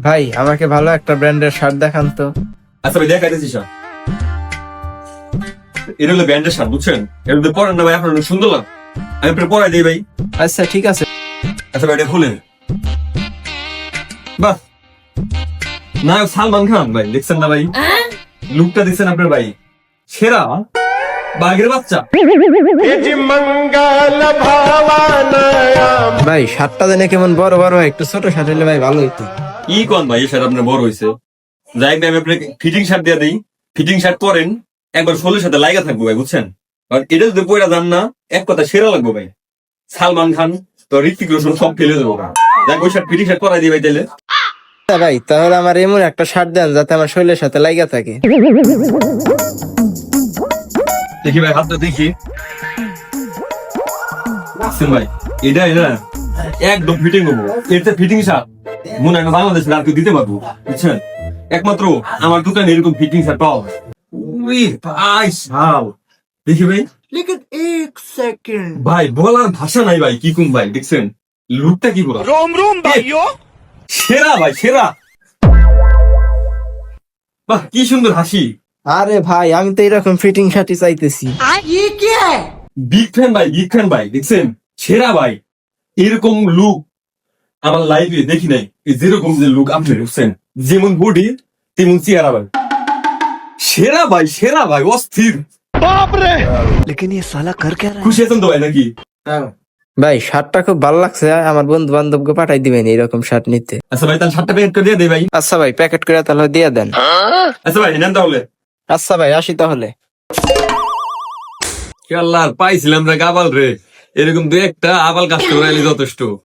ভাই আমাকে ভালো একটা ব্র্যান্ডের শার্ট দেখান তো। আচ্ছা ভাই দেখাইতেছি শার্ট, এটা হলো ব্র্যান্ডের শার্ট, বুঝছেন? এর মধ্যে পরেন না ভাই, আপনার অনেক সুন্দর লাগে, আমি আপনার পরাই দিই ভাই। আচ্ছা ঠিক আছে। আচ্ছা ভাই এটা খুলেন। বাহ, নায়ক সালমান খান ভাই, দেখছেন না ভাই? লুকটা দেখছেন আপনার ভাই, সেরা বাঘের বাচ্চা। ভাই শার্টটা দেনে কেমন বড় বড় হয়, একটু ছোট শার্ট হলে ভাই ভালো হইতো। ই কোন ভাই, এই শার্ট আপনার বড় হয়েছে। যাই ভাই আমি আপনাকে ফিটিং শার্ট দিয়ে দিই, ফিটিং শার্ট পরেন, একবার শোলের সাথে লাইগা থাকবো ভাই, বুঝছেন? আর এটা যদি পয়রা যান না, এক কথা সেরা লাগবো ভাই। সালমান খান তো ঋত্বিক রোশন সব ফেলে দেবো। যাক ওই শার্ট ফিটিং শার্ট পরাই দিই ভাই তাহলে। আচ্ছা ভাই তাহলে আমার এমন একটা শার্ট দেন যাতে আমার শরীরের সাথে লাগা থাকে। দেখি ভাই হাতটা দেখি। দেখছেন ভাই, এটা এটা একদম ফিটিং হবো, এটা ফিটিং শার্ট মনে হয় না বাংলাদেশে আর কেউ দিতে পারবো, বুঝছেন? একমাত্র আমার দোকানে এরকম ফিটিং শার্ট পাওয়া যায়। উই ভাই সাল, দেখি ভাই। लेकिन एक सेकंड ভাই বলার ভাষা নাই ভাই, কি কুম ভাই, দেখছেন লুকটা কি বলা, रोम रोम भाइयों সেরা ভাই সেরা। বাহ কি সুন্দর হাসি। আরে ভাই আমি তো এরকম ফিটিং শার্টই চাইতেছি। ये क्या है বিগ ফ্যান ভাই, বিগ ফ্যান ভাই, দেখছেন সেরা ভাই। এরকম লুক আমার লাইফে দেখি নাই, এই যেরকম যে লুক আপনি বুঝছেন, যেমন বডি তেমন চেহারা ভাই, সেরা ভাই সেরা ভাই, অস্থির। लेकिन ये साला कर क्या रहा খুশি আছেন তো ভাই নাকি? ভাই শার্টটা খুব ভালো লাগছে, আমার বন্ধু বান্ধবকে পাঠাই দিবেন এরকম শার্ট নিতে। আচ্ছা ভাই তাহলে শার্টটা প্যাকেট করে দিয়ে দেই ভাই। আচ্ছা ভাই প্যাকেট করে তাহলে দিয়ে দেন। আচ্ছা ভাই নেন তাহলে। আচ্ছা ভাই আসি তাহলে। আল্লাহ পাইছিলাম রে গাবাল রে, এরকম দু একটা আবাল কাজ করে যথেষ্ট।